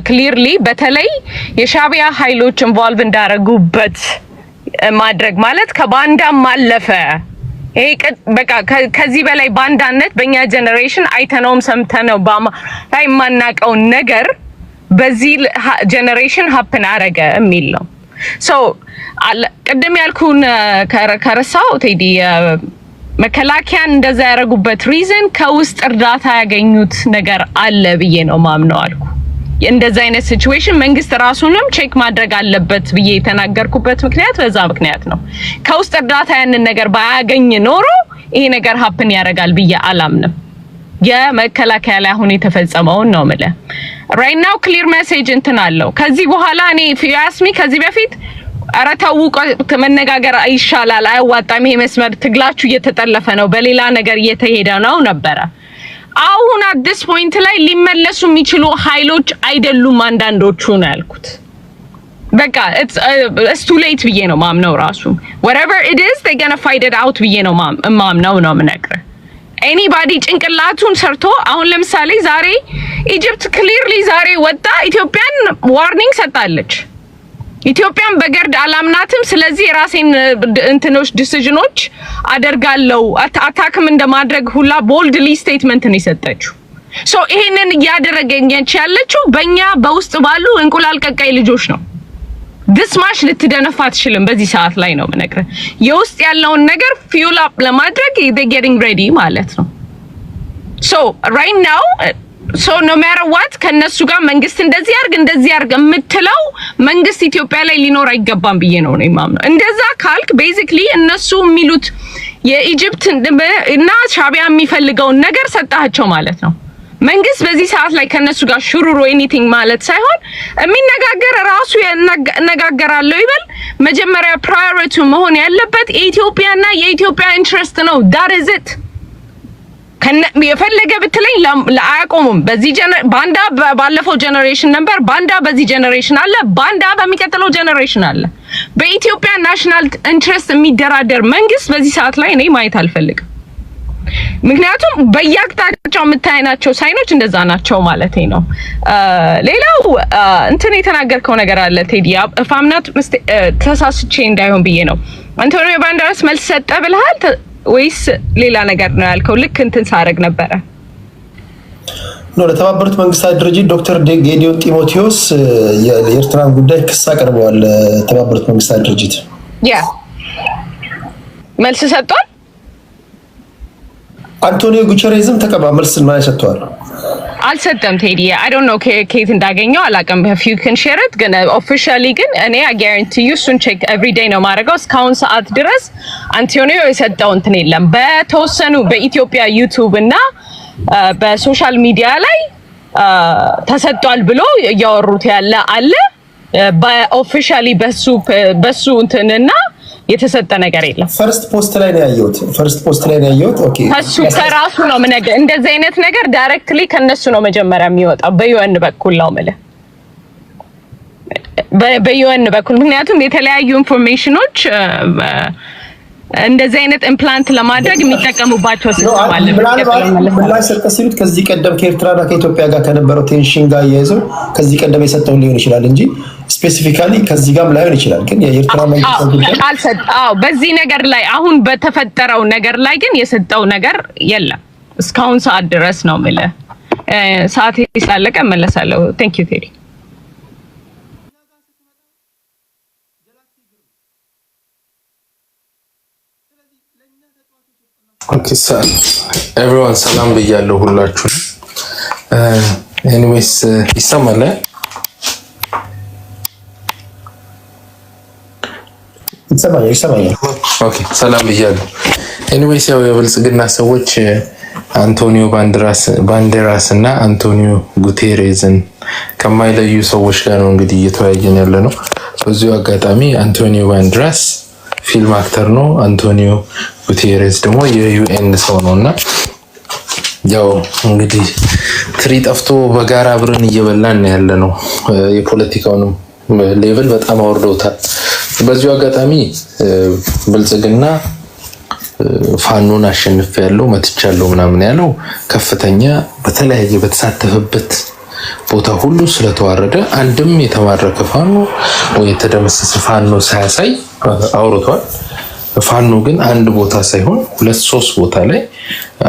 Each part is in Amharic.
ክሊርሊ በተለይ የሻቢያ ኃይሎች ኢንቮልቭ እንዳረጉበት ማድረግ ማለት ከባንዳም ማለፈ ይሄ በቃ ከዚህ በላይ ባንዳነት በእኛ ጀነሬሽን አይተነውም ሰምተነው ላይ ማናቀው ነገር በዚህ ጀነሬሽን ሀፕን አረገ የሚል ነው። ሶ ቅድም ያልኩን ከረሳው ቴዲ መከላከያን እንደዛ ያረጉበት ሪዝን ከውስጥ እርዳታ ያገኙት ነገር አለ ብዬ ነው ማምነው አልኩ። እንደዛ አይነት ሲቹዌሽን መንግስት ራሱንም ቼክ ማድረግ አለበት ብዬ የተናገርኩበት ምክንያት በዛ ምክንያት ነው። ከውስጥ እርዳታ ያንን ነገር ባያገኝ ኖሮ ይሄ ነገር ሀፕን ያረጋል ብዬ አላምንም። የመከላከያ ላይ አሁን የተፈጸመውን ነው ማለት right now clear message እንትን አለው። ከዚህ በኋላ እኔ ፊያስሚ ከዚህ በፊት አራታው ከመነጋገር አይሻላል አያዋጣም፣ ይሄ መስመር ትግላችሁ እየተጠለፈ ነው፣ በሌላ ነገር እየተሄደ ነው ነበረ። አሁን at this point ላይ ሊመለሱ የሚችሉ ኃይሎች አይደሉም አንዳንዶቹ ነው ያልኩት። በቃ it's too late ብዬ ነው ማምነው ራሱ whatever it is they gonna fight it out ብዬ ነው ማምነው ነው የምነግርህ። anybody ጭንቅላቱን ሰርቶ አሁን ለምሳሌ ዛሬ ኢጂፕት ክሊርሊ ዛሬ ወጣ ኢትዮጵያን ዋርኒንግ ሰጣለች። ኢትዮጵያን በገርድ አላምናትም፣ ስለዚህ የራሴን እንትኖች ዲሲዥኖች አደርጋለሁ አታክም እንደማድረግ ሁላ ቦልድሊ ስቴትመንት ነው የሰጠችው። ሶ ይሄንን ያደረገኘች ያለችው በእኛ በውስጥ ባሉ እንቁላል ቀቃይ ልጆች ነው። ድስማሽ ልትደነፋ አትችልም በዚህ ሰዓት ላይ ነው የምነግርህ። የውስጥ ያለውን ነገር ፊውል አፕ ለማድረግ they getting ready ማለት ነው። ሶ right now so no matter what ከነሱ ጋር መንግስት እንደዚህ ያርግ የምትለው መንግስት ኢትዮጵያ ላይ ሊኖር አይገባም ብዬ ነው የማምነው። እንደዛ ካልክ ቤዚክሊ እነሱ የሚሉት የኢጂፕት እና ሻቢያ የሚፈልገውን ነገር ሰጣቸው ማለት ነው። መንግስት በዚህ ሰዓት ላይ ከነሱ ጋር ሹሩሩ ኤኒቲንግ ማለት ሳይሆን የሚነጋገር ራሱ ያነጋገራለው ይበል። መጀመሪያ ፕራዮሪቲ መሆን ያለበት ኢትዮጵያና የኢትዮጵያ ኢንትረስት ነው። that is it። የፈለገ ብትለኝ ለአያቆሙም። በዚህ ባንዳ ባለፈው ጀነሬሽን ነበር፣ ባንዳ በዚህ ጀነሬሽን አለ፣ ባንዳ በሚቀጥለው ጀነሬሽን አለ። በኢትዮጵያ ናሽናል ኢንትረስት የሚደራደር መንግስት በዚህ ሰዓት ላይ እኔ ማየት አልፈልግም። ምክንያቱም በየአቅጣጫው የምታይናቸው ሳይኖች እንደዛ ናቸው ማለት ነው። ሌላው እንትን የተናገርከው ነገር አለ ቴዲ ፋምናት ተሳስቼ እንዳይሆን ብዬ ነው። አንቶኒዮ ባንዴራስ መልስ ሰጠ ብለሃል ወይስ ሌላ ነገር ነው ያልከው? ልክ እንትን ሳረግ ነበረ ነው ለተባበሩት መንግስታት ድርጅት ዶክተር ጌዲዮን ጢሞቴዎስ የኤርትራን ጉዳይ ክስ አቅርበዋል። ተባበሩት መንግስታት ድርጅት ያ መልስ ሰጥቷል። አንቶኒዮ ጉተሬዝም መልስ ማለት ሰጥቷል። አልሰጠም ቴዲ I don't know ከየት እንዳገኘው አላውቅም። if you can share it ግን officially ግን እኔ I guarantee you እሱን check every day ነው ማድረገው። እስካሁን ሰዓት ድረስ አንቶኒዮ የሰጠው እንትን የለም። በተወሰኑ በኢትዮጵያ ዩቲዩብ እና በሶሻል ሚዲያ ላይ ተሰጥቷል ብሎ እያወሩት ያለ አለ። በኦፊሻሊ በሱ እንትንና የተሰጠ ነገር የለም። ፈርስት ፖስት ላይ ነው ያየሁት። ኦኬ እሱ ከራሱ ነው ምንገ እንደዚህ አይነት ነገር ዳይሬክትሊ ከነሱ ነው መጀመሪያ የሚወጣው በዩኤን በኩል ነው ማለት በዩኤን በኩል። ምክንያቱም የተለያዩ ኢንፎርሜሽኖች እንደዚህ አይነት ኢምፕላንት ለማድረግ የሚጠቀሙባቸው ሲስተም አለ። ምላሽ ሰጠ ሲሉት ከዚህ ቀደም ከኤርትራና ከኢትዮጵያ ጋር ከነበረው ቴንሽን ጋር ያይዘው ከዚህ ቀደም የሰጠው ሊሆን ይችላል እንጂ ስፔሲፊካሊ ከዚህ ጋር ላይሆን ይችላል። ግን የኤርትራ መንግስት አልሰጠው በዚህ ነገር ላይ አሁን በተፈጠረው ነገር ላይ ግን የሰጠው ነገር የለም እስካሁን ሰዓት ድረስ ነው ማለት ሰዓት ይሳለቀ መለሳለሁ። ቴንክ ዩ ቴዲ። Okay, so everyone salam ብያለሁ ሁላችሁ። anyways ይሰማል ይሰማል። ኦኬ ሰላም ብያለሁ። anyways ያው የብልጽግና ሰዎች አንቶኒዮ ባንዴራስ እና አንቶኒዮ ጉቴሬዝን ከማይለዩ ሰዎች ጋር ነው እንግዲህ እየተወያየን ያለ ነው። በዚሁ አጋጣሚ አንቶኒዮ ባንዴራስ ፊልም አክተር ነው። አንቶኒዮ ጉቴሬዝ ደግሞ የዩኤን ሰው ነውና ያው እንግዲህ ትሪ ጠፍቶ በጋራ አብረን እየበላን ያለ ነው። የፖለቲካውንም ሌቭል በጣም አወርደውታል። በዚሁ አጋጣሚ ብልጽግና ፋኖን አሸንፍ ያለው መትቻለው ምናምን ያለው ከፍተኛ በተለያየ በተሳተፈበት ቦታ ሁሉ ስለተዋረደ አንድም የተማረከ ፋኖ ወይ የተደመሰሰ ፋኖ ሳያሳይ አውርቷል። ፋኖ ግን አንድ ቦታ ሳይሆን ሁለት ሶስት ቦታ ላይ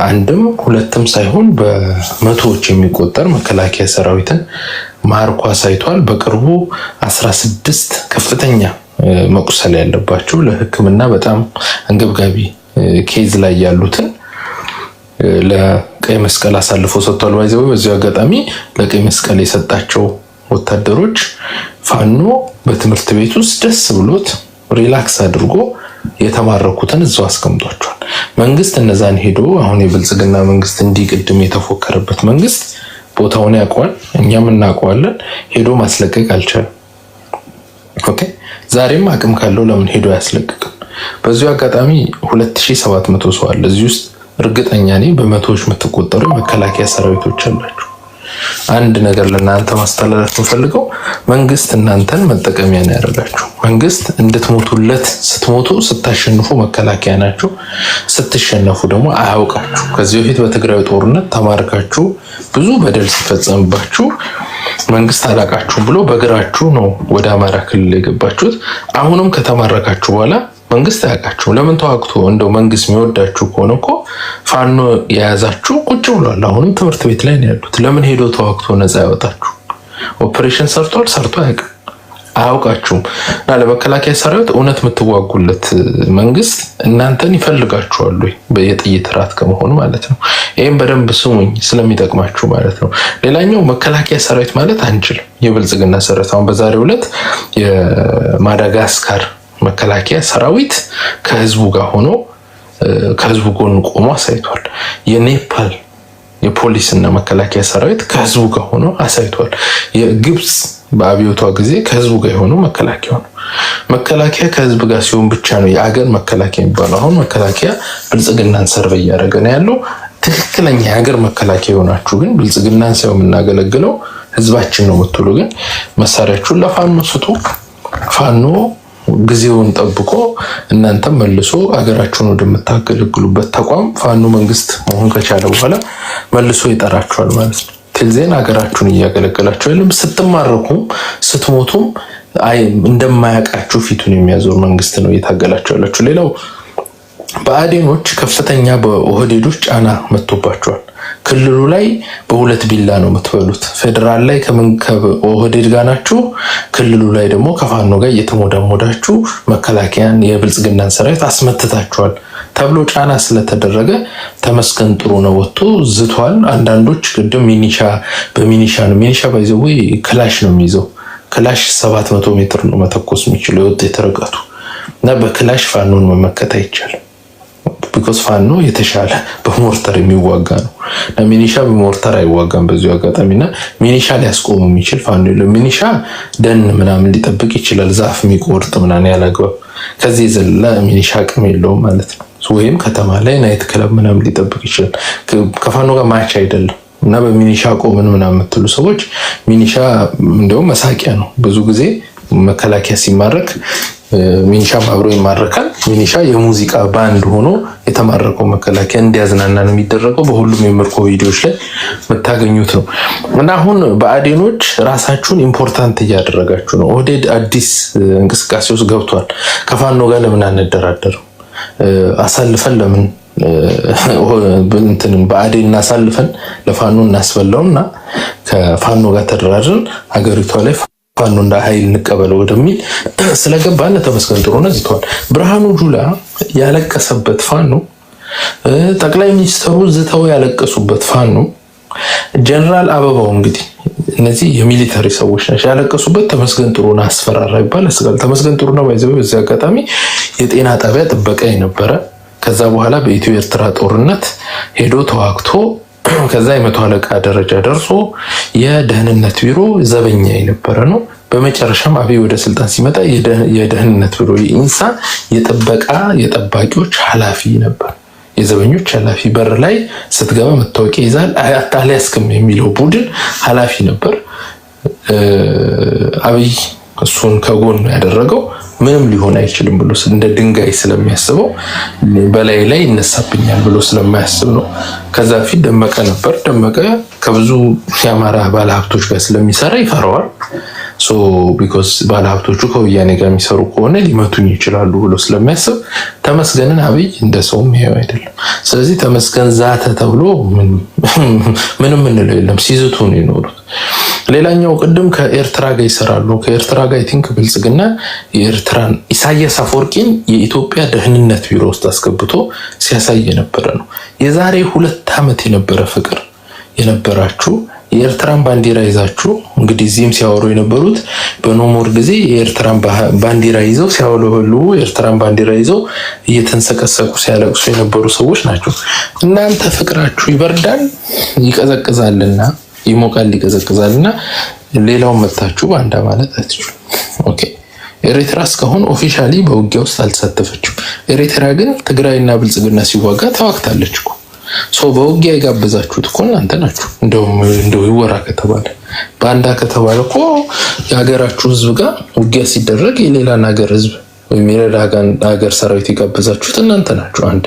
አንድም ሁለትም ሳይሆን በመቶዎች የሚቆጠር መከላከያ ሰራዊትን ማርኮ አሳይቷል። በቅርቡ 16 ከፍተኛ መቁሰል ያለባቸው ለሕክምና በጣም አንገብጋቢ ኬዝ ላይ ያሉትን ለቀይ መስቀል አሳልፎ ሰጥቷል። ባይዘው በዚህ አጋጣሚ ለቀይ መስቀል የሰጣቸው ወታደሮች ፋኖ በትምህርት ቤት ውስጥ ደስ ብሎት ሪላክስ አድርጎ የተማረኩትን እዛው አስቀምጧቸዋል። መንግስት እነዛን ሄዶ አሁን የብልጽግና መንግስት እንዲቅድም የተፎከረበት መንግስት ቦታውን ያውቀዋል፣ እኛም እናውቀዋለን። ሄዶ ማስለቀቅ አልቻለም። ኦኬ ዛሬም አቅም ካለው ለምን ሄዶ ያስለቅቅም? በዚሁ አጋጣሚ 2700 ሰው አለ እዚህ ውስጥ እርግጠኛ ነኝ በመቶዎች የምትቆጠሩ መከላከያ ሰራዊቶች አላችሁ። አንድ ነገር ለእናንተ ማስተላለፍ የምፈልገው መንግስት እናንተን መጠቀሚያ ነው ያደረጋችሁ። መንግስት እንድትሞቱለት ስትሞቱ ስታሸንፉ መከላከያ ናችሁ፣ ስትሸነፉ ደግሞ አያውቃችሁ። ከዚህ በፊት በትግራይ ጦርነት ተማርካችሁ ብዙ በደል ሲፈጸምባችሁ መንግስት አላቃችሁም ብሎ በእግራችሁ ነው ወደ አማራ ክልል የገባችሁት። አሁንም ከተማረካችሁ በኋላ መንግስት አያውቃችሁም። ለምን ተዋግቶ እንደው መንግስት የሚወዳችሁ ከሆነ እኮ ፋኖ የያዛችሁ ቁጭ ብሏል። አሁንም ትምህርት ቤት ላይ ነው ያሉት። ለምን ሄዶ ተዋግቶ ነፃ ያወጣችሁ? ኦፕሬሽን ሰርቷል? ሰርቶ አያውቃችሁም። እና ለመከላከያ ሰራዊት እውነት የምትዋጉለት መንግስት እናንተን ይፈልጋችኋል ወይ የጥይት ራት ከመሆኑ ማለት ነው። ይሄን በደንብ ስሙኝ ስለሚጠቅማችሁ ማለት ነው። ሌላኛው መከላከያ ሰራዊት ማለት አንችልም የብልጽግና ሰራዊት አሁን በዛሬው ዕለት የማዳጋስካር መከላከያ ሰራዊት ከህዝቡ ጋር ሆኖ ከህዝቡ ጎን ቆሞ አሳይቷል። የኔፓል የፖሊስና መከላከያ ሰራዊት ከህዝቡ ጋር ሆኖ አሳይቷል። የግብጽ በአብዮቷ ጊዜ ከህዝቡ ጋር የሆነው መከላከያ ነው። መከላከያ ከህዝብ ጋር ሲሆን ብቻ ነው የአገር መከላከያ የሚባለው። አሁን መከላከያ ብልጽግናን ሰርቬይ እያደረገ ነው ያለው። ትክክለኛ የሀገር መከላከያ የሆናችሁ ግን ብልጽግናን ሳይሆን የምናገለግለው ህዝባችን ነው የምትሉ ግን መሳሪያችሁን ለፋኖ ስጡ። ፋኖ ጊዜውን ጠብቆ እናንተም መልሶ አገራችሁን ወደምታገለግሉበት ተቋም ፋኖ መንግስት መሆን ከቻለ በኋላ መልሶ ይጠራችኋል ማለት ነው። ትልዜን አገራችሁን እያገለገላችሁ አይደለም። ስትማረኩም ስትሞቱም እንደማያውቃችሁ ፊቱን የሚያዞር መንግስት ነው እየታገላችሁ ያላችሁ። ሌላው በአዴኖች ከፍተኛ በኦህዴዶች ጫና መጥቶባቸዋል። ክልሉ ላይ በሁለት ቢላ ነው የምትበሉት። ፌደራል ላይ ከኦህዴድ ጋር ናችሁ፣ ክልሉ ላይ ደግሞ ከፋኖ ጋር እየተሞዳሞዳችሁ መከላከያን የብልጽግናን ሰራዊት አስመትታችኋል ተብሎ ጫና ስለተደረገ ተመስገን ጥሩነህ ወጥቶ ዝቷል። አንዳንዶች ቅድም በሚኒሻ ነው ሚኒሻ ባይዘው ክላሽ ነው የሚይዘው። ክላሽ 700 ሜትር ነው መተኮስ የሚችለው የውጤት ርቀቱ እና በክላሽ ፋኖን መመከት አይቻልም። ቢኮዝ ፋኖ የተሻለ በሞርተር የሚዋጋ ነው። ሚኒሻ በሞርተር አይዋጋም። በዚሁ አጋጣሚና ሚኒሻ ሊያስቆሙ የሚችል ፋኖ የለም። ሚኒሻ ደን ምናምን ሊጠብቅ ይችላል፣ ዛፍ የሚቆርጥ ምናምን ያላግባብ። ከዚህ የዘለለ ሚኒሻ አቅም የለውም ማለት ነው። ወይም ከተማ ላይ ናይት ክለብ ምናምን ሊጠብቅ ይችላል። ከፋኖ ጋር ማች አይደለም። እና በሚኒሻ ቆምን ምናምን የምትሉ ሰዎች ሚኒሻ እንደውም መሳቂያ ነው። ብዙ ጊዜ መከላከያ ሲማረክ ሚኒሻ አብሮ ይማረካል። ሚኒሻ የሙዚቃ ባንድ ሆኖ የተማረከው መከላከያ እንዲያዝናና ነው የሚደረገው። በሁሉም የምርኮ ቪዲዮዎች ላይ የምታገኙት ነው። እና አሁን በአዴኖች ራሳችሁን ኢምፖርታንት እያደረጋችሁ ነው። ኦህዴድ አዲስ እንቅስቃሴ ውስጥ ገብቷል። ከፋኖ ጋር ለምን አንደራደርም? አሳልፈን ለምን በአዴን እናሳልፈን ለፋኖ እናስበላውና ከፋኖ ጋር ተደራድረን ሀገሪቷ ላይ ፋኖ እንደ ኃይል እንቀበለው ወደሚል ስለገባን ተመስገን ጥሩነህ ዝቷል። ብርሃኑ ጁላ ያለቀሰበት ፋኖ፣ ጠቅላይ ሚኒስትሩ ዝተው ያለቀሱበት ፋኖ፣ ጀነራል አበባው እንግዲህ እነዚህ የሚሊተሪ ሰዎች ናቸው ያለቀሱበት። ተመስገን ጥሩነህ አስፈራራ ይባላል። ተመስገን ጥሩነህ ባይዘው በዚህ አጋጣሚ የጤና ጣቢያ ጥበቃ የነበረ ከዛ በኋላ በኢትዮ ኤርትራ ጦርነት ሄዶ ተዋግቶ ከዛ የመቶ አለቃ ደረጃ ደርሶ የደህንነት ቢሮ ዘበኛ የነበረ ነው። በመጨረሻም አብይ ወደ ስልጣን ሲመጣ የደህንነት ቢሮ ኢንሳ የጥበቃ የጠባቂዎች ኃላፊ ነበር። የዘበኞች ኃላፊ፣ በር ላይ ስትገባ መታወቂያ ይዛል አታሊያስክም የሚለው ቡድን ኃላፊ ነበር። አብይ እሱን ከጎን ያደረገው ምንም ሊሆን አይችልም ብሎ እንደ ድንጋይ ስለሚያስበው በላይ ላይ ይነሳብኛል ብሎ ስለማያስብ ነው። ከዛ ፊት ደመቀ ነበር። ደመቀ ከብዙ የአማራ ባለሀብቶች ጋር ስለሚሰራ ይፈራዋል። ሶ ቢኮዝ ባለሀብቶቹ ከወያኔ ጋር የሚሰሩ ከሆነ ሊመቱኝ ይችላሉ ብሎ ስለሚያስብ ተመስገንን አብይ እንደ ሰውም ይሄው አይደለም። ስለዚህ ተመስገን ዛተ ተብሎ ምንም እንለው የለም። ሲዝቱ ነው የኖሩት። ሌላኛው ቅድም ከኤርትራ ጋር ይሰራሉ። ከኤርትራ ጋር አይ ቲንክ ብልጽግና የኤርትራን ኢሳያስ አፈወርቂን የኢትዮጵያ ደህንነት ቢሮ ውስጥ አስገብቶ ሲያሳይ የነበረ ነው። የዛሬ 2 ዓመት የነበረ ፍቅር የነበራችሁ የኤርትራን ባንዲራ ይዛችሁ እንግዲህ እዚህም ሲያወሩ የነበሩት በኖሞር ጊዜ የኤርትራን ባንዲራ ይዘው ሲያወለወሉ የኤርትራን ባንዲራ ይዘው እየተንሰቀሰቁ ሲያለቅሱ የነበሩ ሰዎች ናቸው። እናንተ ፍቅራችሁ ይበርዳል ይቀዘቅዛልና ይሞቃል ይቀዘቅዛልና ሌላውን መታችሁ ባንዳ ማለት አትችሉ። ኦኬ ኤርትራ እስካሁን ኦፊሻሊ በውጊያ ውስጥ አልተሳተፈችም። ኤርትራ ግን ትግራይና ብልጽግና ሲዋጋ ተዋግታለች እኮ። ሶ በውጊያ የጋበዛችሁት እኮ እናንተ ናችሁ። እንደው ይወራ ከተባለ ባንዳ ከተባለ እኮ የሀገራችሁ ህዝብ ጋር ውጊያ ሲደረግ የሌላን ሀገር ህዝብ ወይም የሌላ ሀገር ሰራዊት የጋበዛችሁት እናንተ ናችሁ። አንድ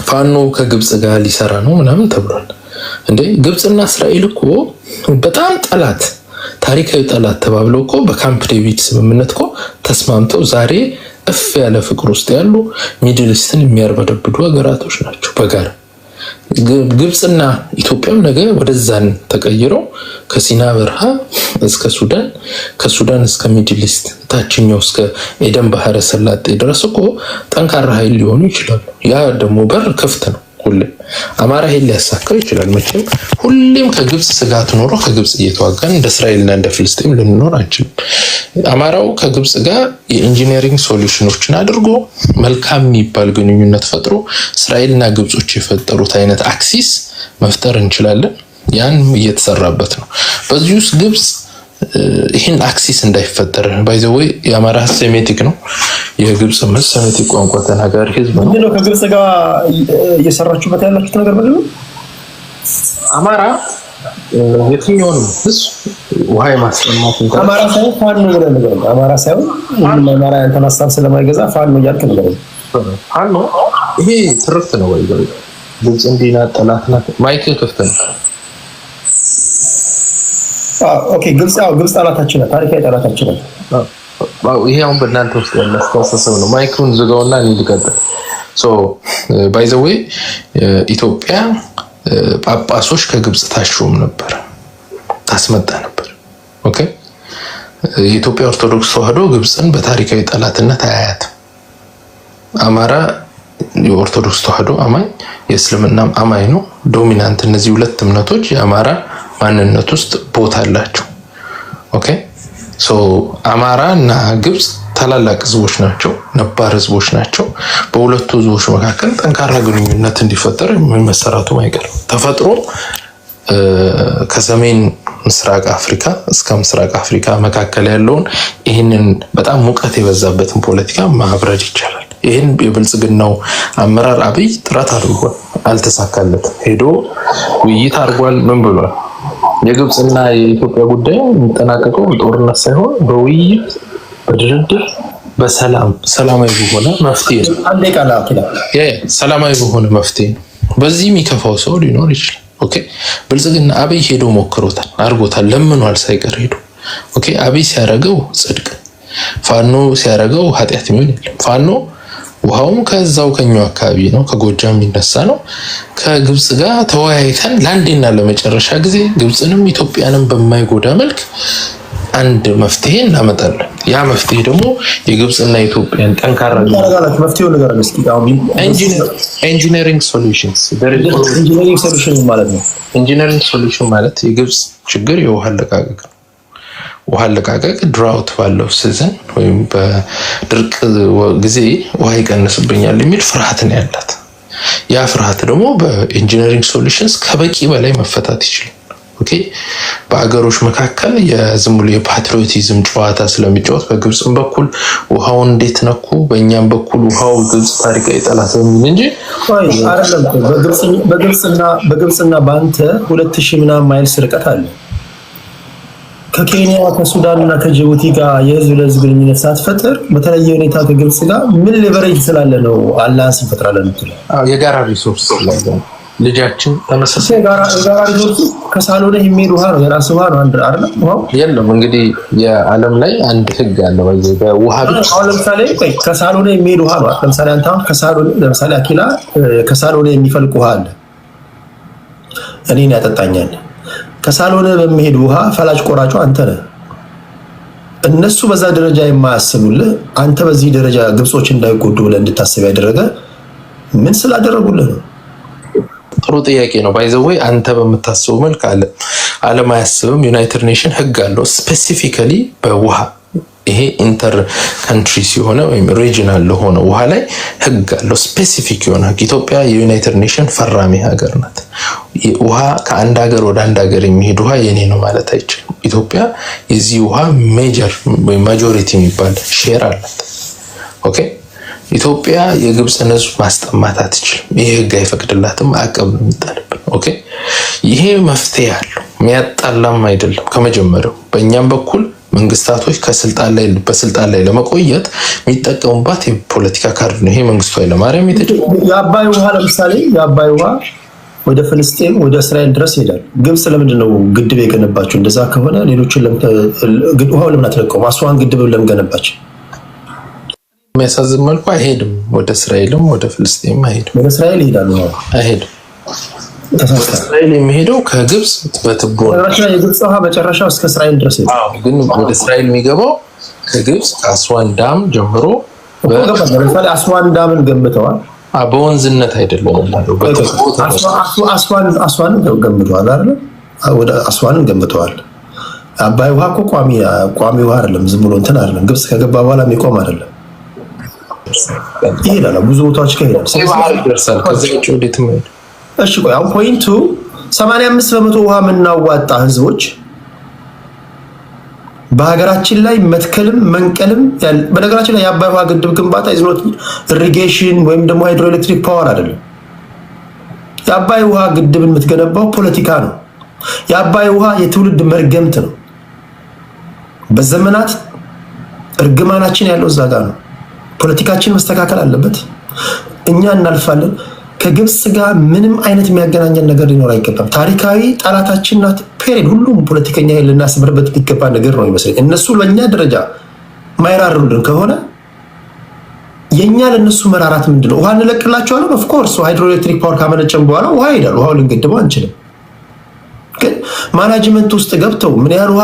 ፋኖ ከግብጽ ጋር ሊሰራ ነው ምናምን ተብሏል። እንዴ ግብጽና እስራኤል እኮ በጣም ጠላት ታሪካዊ ጠላት ተባብለው እኮ በካምፕ ዴቪድ ስምምነት እኮ ተስማምተው ዛሬ እፍ ያለ ፍቅር ውስጥ ያሉ ሚድል ኢስትን የሚያርበደብዱ ሀገራቶች ናቸው በጋራ። ግብጽና ኢትዮጵያም ነገ ወደዛን ተቀይረው ከሲና በረሃ እስከ ሱዳን ከሱዳን እስከ ሚድል ኢስት ታችኛው እስከ ኤደን ባህረ ሰላጤ ድረስ እኮ ጠንካራ ኃይል ሊሆኑ ይችላሉ። ያ ደግሞ በር ክፍት ነው። ሁሌም አማራ ኃይል ሊያሳካው ይችላል። መቼም ሁሌም ከግብጽ ስጋት ኖሮ ከግብጽ እየተዋጋን እንደ እስራኤልና እንደ ፍልስጤም ልንኖር አንችልም። አማራው ከግብጽ ጋር የኢንጂነሪንግ ሶሉሽኖችን አድርጎ መልካም የሚባል ግንኙነት ፈጥሮ እስራኤልና ግብጾች የፈጠሩት አይነት አክሲስ መፍጠር እንችላለን። ያን እየተሰራበት ነው። በዚህ ውስጥ ግብጽ ይህን አክሲስ እንዳይፈጠር ባይ ዘ ወይ የአማራ ሴሜቲክ ነው። የግብጽ ሴሜቲክ ቋንቋ ተናጋሪ ህዝብ ነው። ምንድነው ከግብጽ ጋር እየሰራችሁበት ያላችሁት ነገር ምንድነው? አማራ የትኛውንም ህዝብ ውሃ የማስጠማት አማራ ሳይሆን ፋኖ ነው ነገር ነው። አማራ ሳይሆን አማራ እንትን ሀሳብ ስለማይገዛ ፋኖ እያልክ ነገር ነው። ፋኖ ይሄ ትርክት ነው ወይ ግብጽ እንዲና ጠላት ናት። ማይክ ክፍት ነው። ኦኬ ግብጽ ጠላታችን ናት፣ ታሪካዊ ጠላታችን ናት። ይሄ አሁን በእናንተ ውስጥ ያለ አስተሳሰብ ነው። ማይክሩን ዝጋውና እንድቀጥል። ሶ ባይ ዘ ዌይ ኢትዮጵያ ጳጳሶች ከግብጽ ታሾም ነበር፣ ታስመጣ ነበር። ኦኬ የኢትዮጵያ ኦርቶዶክስ ተዋህዶ ግብጽን በታሪካዊ ጠላትነት አያያት። አማራ የኦርቶዶክስ ተዋህዶ አማኝ የእስልምናም አማኝ ነው። ዶሚናንት እነዚህ ሁለት እምነቶች የአማራ ማንነት ውስጥ ቦታ አላቸው። ኦኬ ሶ አማራ እና ግብጽ ታላላቅ ህዝቦች ናቸው፣ ነባር ህዝቦች ናቸው። በሁለቱ ህዝቦች መካከል ጠንካራ ግንኙነት እንዲፈጠር መሰራቱ ማይቀር ተፈጥሮ ከሰሜን ምስራቅ አፍሪካ እስከ ምስራቅ አፍሪካ መካከል ያለውን ይህንን በጣም ሙቀት የበዛበትን ፖለቲካ ማብረድ ይቻላል። ይህን የብልጽግናው አመራር አብይ ጥረት አድርጓል፣ አልተሳካለትም። ሄዶ ውይይት አድርጓል። ምን ብሏል? የግብጽና የኢትዮጵያ ጉዳይ የሚጠናቀቀው በጦርነት ሳይሆን በውይይት በድርድር በሰላም ሰላማዊ በሆነ መፍትሄ ነው። ሰላማዊ በሆነ መፍትሄ ነው። በዚህ የሚከፋው ሰው ሊኖር ይችላል። ኦኬ ብልጽግና አብይ ሄዶ ሞክሮታል፣ አድርጎታል፣ ለምኗል ሳይቀር ሄዶ። ኦኬ አብይ ሲያረገው ጽድቅ፣ ፋኖ ሲያረገው ኃጢአት የሚሆን የለም። ፋኖ ውሃውም ከዛው ከኛው አካባቢ ነው፣ ከጎጃም የሚነሳ ነው። ከግብጽ ጋር ተወያይተን ለአንዴና ለመጨረሻ ጊዜ ግብጽንም ኢትዮጵያንም በማይጎዳ መልክ አንድ መፍትሄ እናመጣለን። ያ መፍትሄ ደግሞ የግብጽና ኢትዮጵያን ጠንካራ መፍትሄው ነገር ኢንጂነሪንግ ሶሉሽንስ ማለት ነው። ኢንጂነሪንግ ሶሉሽን ማለት የግብጽ ችግር የውሃ አለቃቀቅ ነው። ውሃ አለቃቀቅ ድራውት ባለው ሲዝን ወይም በድርቅ ጊዜ ውሃ ይቀንስብኛል የሚል ፍርሃት ነው ያላት። ያ ፍርሃት ደግሞ በኢንጂነሪንግ ሶሉሽንስ ከበቂ በላይ መፈታት ይችላል። ኦኬ በአገሮች መካከል የዝም ብሎ የፓትሪዮቲዝም ጨዋታ ስለሚጫወት በግብጽም በኩል ውሃውን እንዴት ነኩ፣ በእኛም በኩል ውሃው ግብጽ ታሪካዊ ጠላት የሚል እንጂ በግብጽና በአንተ 2000 ምናምን ማይልስ ርቀት አለ። ከኬንያ ከሱዳን እና ከጅቡቲ ጋር የህዝብ ለህዝብ ግንኙነት ሳትፈጥር በተለየ ሁኔታ ከግብጽ ጋር ምን ሌቨሬጅ ስላለ ነው አላያንስ እንፈጥራለን የምትለው? የጋራ ሪሶርስ ስላለ ልጃችን ተመሳሳይ የጋራ ሪሶርስ ከሳሎነ የሚሄድ ውሃ ነው፣ የራስ ውሃ ነው። አንድ አይደል? ውሃው የለም እንግዲህ የዓለም ላይ አንድ ህግ አለ ወይ በውሃ ብቻ። አሁን ለምሳሌ ከሳሎነ የሚሄድ ውሃ ነው። ለምሳሌ አንተ አሁን ከሳሎነ ለምሳሌ አኪላ ከሳሎነ የሚፈልቅ ውሃ አለ፣ እኔን ያጠጣኛል። ከሳሎነ በሚሄድ ውሃ ፈላጭ ቆራጩ አንተ ነህ። እነሱ በዛ ደረጃ የማያስቡልህ አንተ በዚህ ደረጃ ግብጾች እንዳይጎዱ ብለህ እንድታስብ ያደረገ ምን ስላደረጉልህ ነው? ጥሩ ጥያቄ ነው። ባይ ዘ ወይ አንተ በምታስበው መልክ ዓለም አያስብም። ዩናይትድ ኔሽን ህግ አለው ስፔሲፊካሊ በውሃ ይሄ ኢንተር ካንትሪ ሲሆነ ወይም ሪጂናል ለሆነ ውሃ ላይ ህግ አለው ስፔሲፊክ የሆነ ህግ። ኢትዮጵያ የዩናይትድ ኔሽን ፈራሚ ሀገር ናት። ውሃ ከአንድ ሀገር ወደ አንድ ሀገር የሚሄድ ውሃ የኔ ነው ማለት አይችልም። ኢትዮጵያ የዚህ ውሃ ሜጀር ወይም ማጆሪቲ የሚባል ሼር አላት። ኦኬ ኢትዮጵያ የግብፅን ህዝብ ማስጠማት አትችልም። ይሄ ህግ አይፈቅድላትም። ማዕቀብ ነው የሚጣልብን። ኦኬ ይሄ መፍትሄ አለው፣ የሚያጣላም አይደለም። ከመጀመሪያው በእኛም በኩል መንግስታቶች በስልጣን ላይ ለመቆየት የሚጠቀሙባት የፖለቲካ ካርድ ነው። ይሄ መንግስቱ ኃይለማርያም የአባይ ውሃ ለምሳሌ የአባይ ውሃ ወደ ፍልስጤም ወደ እስራኤል ድረስ ይሄዳል። ግብጽ ለምንድን ነው ግድብ የገነባቸው? እንደዛ ከሆነ ሌሎችን ውሃው ለምን አትለቀውም? አስዋን ግድብ ለምን ገነባች? የሚያሳዝን መልኩ አይሄድም። ወደ እስራኤልም ወደ ፍልስጤም አይሄድም። ወደ እስራኤል ይሄዳል። አይሄድም። እስራኤል የሚሄደው ከግብጽ በትቦ የግብጽ ውሃ መጨረሻው እስከ እስራኤል ድረስ ይሄዳል። ግን ወደ እስራኤል የሚገባው ከግብጽ ከአስዋን ዳም ጀምሮ ለምሳሌ አስዋን ዳምን ገንብተዋል። በወንዝነት አይደለም አስዋንን ገንብተዋል አይደል? ወደ አስዋንን ገንብተዋል። አባይ ውሃ እኮ ቋሚ ውሃ አይደለም፣ ዝም ብሎ እንትን አይደለም። ግብጽ ከገባ በኋላ የሚቆም አይደለም። ይሄዳል ብዙ ቦታዎች ከሄዳል ይደርሳል። ከዚህ ውጭ ወዴት ማለት? እሺ ቆይ አሁን ፖይንቱ 85% ውሃ የምናዋጣ ህዝቦች በሀገራችን ላይ መትከልም መንቀልም በነገራችን ላይ የአባይ ውሃ ግድብ ግንባታ ኢዝኖት ኢሪጌሽን ወይም ደግሞ ሃይድሮኤሌክትሪክ ፓወር አይደለም። የአባይ ውሃ ግድብን የምትገነባው ፖለቲካ ነው። የአባይ ውሃ የትውልድ መርገምት ነው። በዘመናት እርግማናችን ያለው እዛ ጋር ነው። ፖለቲካችን መስተካከል አለበት። እኛ እናልፋለን። ከግብጽ ጋር ምንም አይነት የሚያገናኘን ነገር ሊኖር አይገባም። ታሪካዊ ጠላታችን ናት። ፔሪድ። ሁሉም ፖለቲከኛ ልናስምርበት የሚገባ ነገር ነው ይመስለኝ። እነሱ ለእኛ ደረጃ ማይራሩልን ከሆነ የእኛ ለእነሱ መራራት ምንድን ነው? ውሃ እንለቅላቸዋለን። ኦፍኮርስ ሃይድሮኤሌክትሪክ ፓወር ካመነጨን በኋላ ውሃ ይሄዳል። ውሃው ልንገድበው አንችልም። ግን ማናጅመንት ውስጥ ገብተው ምን ያህል ውሃ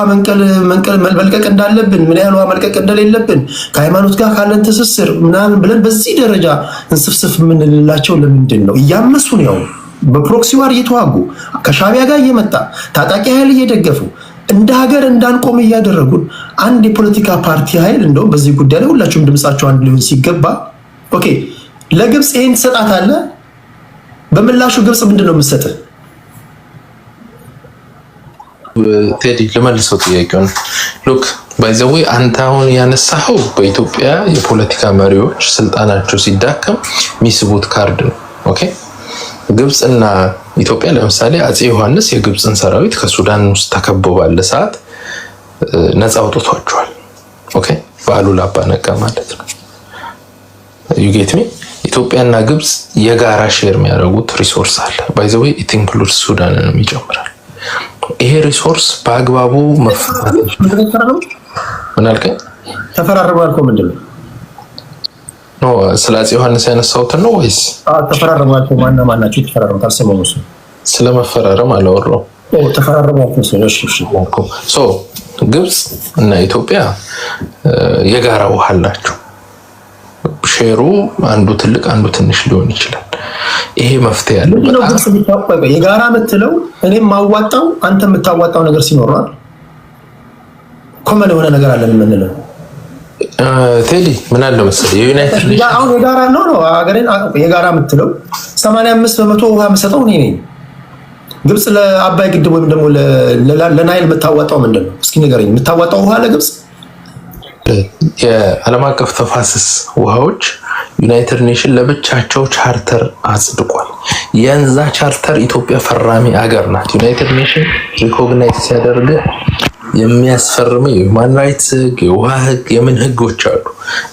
መልቀቅ እንዳለብን፣ ምን ያህል ውሃ መልቀቅ እንደሌለብን ከሃይማኖት ጋር ካለን ትስስር ምናምን ብለን በዚህ ደረጃ እንስፍስፍ የምንልላቸው ለምንድን ነው? እያመሱን ያው በፕሮክሲ ዋር እየተዋጉ ከሻቢያ ጋር እየመጣ ታጣቂ ኃይል እየደገፉ እንደ ሀገር እንዳንቆም እያደረጉን አንድ የፖለቲካ ፓርቲ ኃይል እንደውም በዚህ ጉዳይ ላይ ሁላችሁም ድምጻቸው አንድ ሊሆን ሲገባ ኦኬ ለግብጽ ይሄን ትሰጣታለህ። በምላሹ ግብጽ ምንድን ነው የምትሰጥህ? ቴዲ ልመልሰው ጥያቄውን። ሉክ ባይ ዘ ዌይ አንተ አሁን ያነሳኸው በኢትዮጵያ የፖለቲካ መሪዎች ስልጣናቸው ሲዳከም የሚስቡት ካርድ ነው። ኦኬ ግብጽና ኢትዮጵያ ለምሳሌ አፄ ዮሐንስ የግብጽን ሰራዊት ከሱዳን ውስጥ ተከበው ባለ ሰዓት ነፃ አውጥቷቸዋል። ኦኬ በአሉላ አባ ነጋ ማለት ነው። ዩ ጌት ሚ። ኢትዮጵያና ግብጽ የጋራ ሼር የሚያደርጉት ሪሶርስ አለ። ባይ ዘ ዌይ ኢት ኢንክሉድስ ሱዳንንም ይጨምራል። ይሄ ሪሶርስ በአግባቡ መፈታት ምን አልከኝ? ተፈራረሙ ያልከው ምንድን ነው? ኖ ስለ አፄ ዮሐንስ ያነሳሁትን ነው ወይስ? ተፈራረሙ ያልከው ማን ናቸው የተፈራረሙት? አልሰማሁም። እሱ ስለመፈራረም አላወራሁም። ተፈራረሙ ያልከው ሶ ግብጽ እና ኢትዮጵያ የጋራ ውሃ አላቸው። ሼሩ አንዱ ትልቅ አንዱ ትንሽ ሊሆን ይችላል። ይሄ መፍትሄ ያለው የጋራ የምትለው እኔም ማዋጣው አንተ የምታዋጣው ነገር ሲኖር ነው። ኮመን የሆነ ነገር አለን የምንለው ቴዲ ምን አለ መሰለህ የዩናይትድ ኔሽንስ አሁን የጋራ ነው ሀገሬን የጋራ የምትለው 85% ውሃ የምሰጠው እኔ ነኝ። ግብጽ ለአባይ ግድብ ወይም ደግሞ ለናይል የምታዋጣው ምንድን ነው? እስኪ ንገረኝ። የምታዋጣው ውሃ ለግብጽ የዓለም አቀፍ ተፋሰስ ውሃዎች ዩናይትድ ኔሽን ለብቻቸው ቻርተር አጽድቋል። የንዛ ቻርተር ኢትዮጵያ ፈራሚ አገር ናት። ዩናይትድ ኔሽን ሪኮግናይዝ ሲያደርግ የሚያስፈርመው የሁማን ራይትስ ህግ፣ የውሃ ህግ፣ የምን ህጎች አሉ።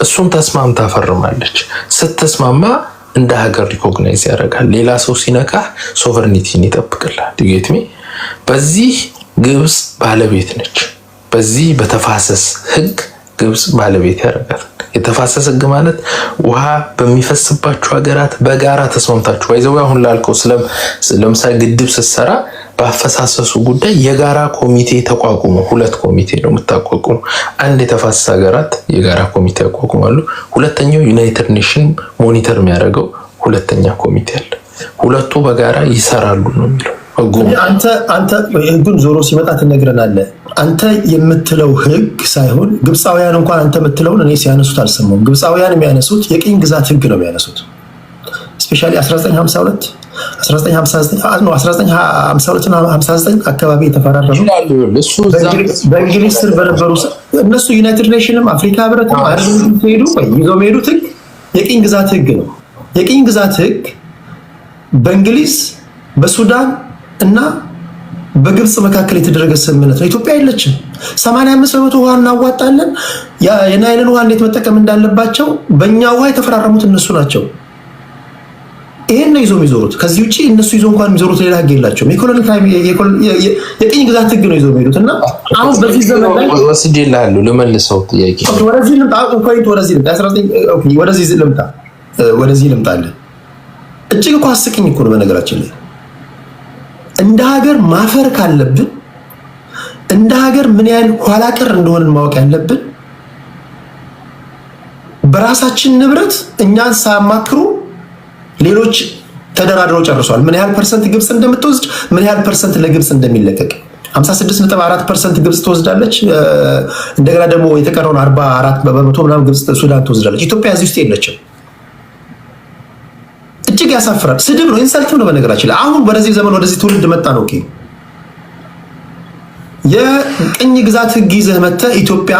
እሱን ተስማምታ ፈርማለች። ስትስማማ እንደ ሀገር ሪኮግናይዝ ያደርጋል። ሌላ ሰው ሲነካ ሶቨርኒቲን ይጠብቅላል። ዲጌትሚ በዚህ ግብጽ ባለቤት ነች። በዚህ በተፋሰስ ህግ ግብጽ ባለቤት ያደርጋል። የተፋሰስ ህግ ማለት ውሃ በሚፈስባቸው ሀገራት በጋራ ተስማምታችሁ ባይዘው አሁን ላልከው ለምሳሌ ግድብ ስትሰራ በአፈሳሰሱ ጉዳይ የጋራ ኮሚቴ ተቋቁሞ 2 ኮሚቴ ነው የምታቋቁሙ። አንድ የተፋሰስ ሀገራት የጋራ ኮሚቴ ያቋቁማሉ። ሁለተኛው ዩናይትድ ኔሽን ሞኒተር የሚያደርገው ሁለተኛ ኮሚቴ አለ። ሁለቱ በጋራ ይሰራሉ ነው የሚለው። አንተ ህጉን ዞሮ ሲመጣ ትነግረናለህ። አንተ የምትለው ህግ ሳይሆን ግብፃውያን እንኳን አንተ የምትለውን እኔ ሲያነሱት አልሰማሁም። ግብፃውያን የሚያነሱት የቅኝ ግዛት ህግ ነው የሚያነሱት። ስፔሻሊ 1952 1952 እና 59 አካባቢ የተፈራረሙ በእንግሊዝ ስር በነበሩ እነሱ ዩናይትድ ኔሽንም አፍሪካ ህብረትም አይደለም ሄዱ ይዘው ሄዱት ህግ የቅኝ ግዛት ህግ ነው። የቅኝ ግዛት ህግ በእንግሊዝ በሱዳን እና በግብጽ መካከል የተደረገ ስምምነት ነው። ኢትዮጵያ የለችም። 85% ውሃ እናዋጣለን። የናይልን ውሃ እንዴት መጠቀም እንዳለባቸው በእኛ ውሃ የተፈራረሙት እነሱ ናቸው። ይሄን ነው ይዘው የሚዞሩት። ከዚህ ውጪ እነሱ ይዘው እንኳን የሚዞሩት ሌላ ህግ የላቸውም። የኮሎኒ ታይም የቅኝ ግዛት ህግ ነው ይዘው የሚሄዱት እና አሁን በዚህ ዘመን ላይ ወስጄልሃለሁ ልመልሰው ጥያቄ ወደዚህ ልምጣ። ወደዚህ ልምጣለን። እጅግ እኮ አስቂኝ እኮ ነው በነገራችን ላይ እንደ ሀገር ማፈር ካለብን እንደ ሀገር ምን ያህል ኋላ ቀር እንደሆንን ማወቅ ያለብን በራሳችን ንብረት እኛን ሳያማክሩ ሌሎች ተደራድረው ጨርሷል። ምን ያህል ፐርሰንት ግብጽ እንደምትወስድ ምን ያህል ፐርሰንት ለግብጽ እንደሚለቀቅ 56.4% ግብጽ ትወስዳለች። እንደገና ደግሞ የተቀረውን 44 በመቶ ምናምን ግብጽ ሱዳን ትወስዳለች። ኢትዮጵያ እዚህ ውስጥ የለችም። እጅግ ያሳፍራል። ስድብ ነው፣ ኢንሰልትም ነው በነገራችን ላይ። አሁን ወደዚህ ዘመን ወደዚህ ትውልድ መጣ ነው። ኦኬ የቅኝ ግዛት ህግ ይዘህ መተህ ኢትዮጵያ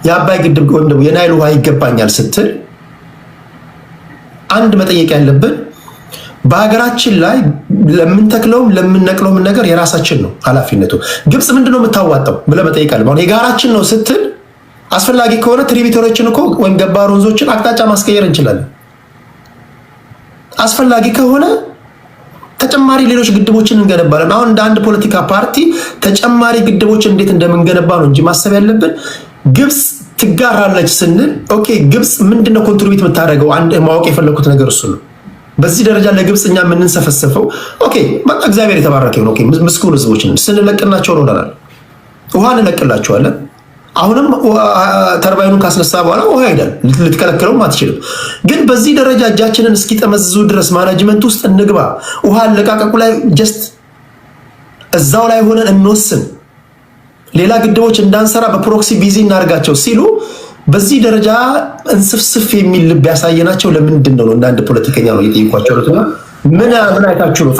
የአባይ ግድብ ወይም ደግሞ የናይል ውሃ ይገባኛል ስትል አንድ መጠየቅ ያለብን በሀገራችን ላይ ለምንተክለውም ለምንነቅለውም ነገር የራሳችን ነው ኃላፊነቱ። ግብጽ ምንድነው የምታዋጣው ብለህ መጠየቅ አለብህ። አሁን የጋራችን ነው ስትል አስፈላጊ ከሆነ ትሪቢቶሪዎችን እኮ ወይም ገባር ወንዞችን አቅጣጫ ማስቀየር እንችላለን። አስፈላጊ ከሆነ ተጨማሪ ሌሎች ግድቦችን እንገነባለን። አሁን እንደ አንድ ፖለቲካ ፓርቲ ተጨማሪ ግድቦችን እንዴት እንደምንገነባ ነው እንጂ ማሰብ ያለብን ግብጽ ትጋራለች ስንል ኦኬ ግብጽ ምንድነው ኮንትሪቢዩት የምታደርገው? አንድ ማወቅ የፈለኩት ነገር እሱ ነው። በዚህ ደረጃ ለግብጽ እኛ የምንሰፈሰፈው ኦኬ በቃ እግዚአብሔር የተባረከ ነው። ኦኬ ምስኩን ህዝቦችን ስንለቅናቸው ነው ውሃ እንለቅላቸዋለን። አሁንም ተርባይኑን ካስነሳ በኋላ ውሃ ይሄዳል። ልትከለክለውም አትችልም። ግን በዚህ ደረጃ እጃችንን እስኪጠመዝዙ ድረስ ማኔጅመንት ውስጥ እንግባ። ውሃ አለቃቀቁ ላይ ጀስት እዛው ላይ ሆነን እንወስን፣ ሌላ ግድቦች እንዳንሰራ በፕሮክሲ ቢዚ እናርጋቸው ሲሉ በዚህ ደረጃ እንስፍስፍ የሚል ልብ ያሳየናቸው ለምንድን ነው? እንደ አንድ ፖለቲከኛ ነው እየጠየኳቸው ነው። ምን አይታችሁ ነው?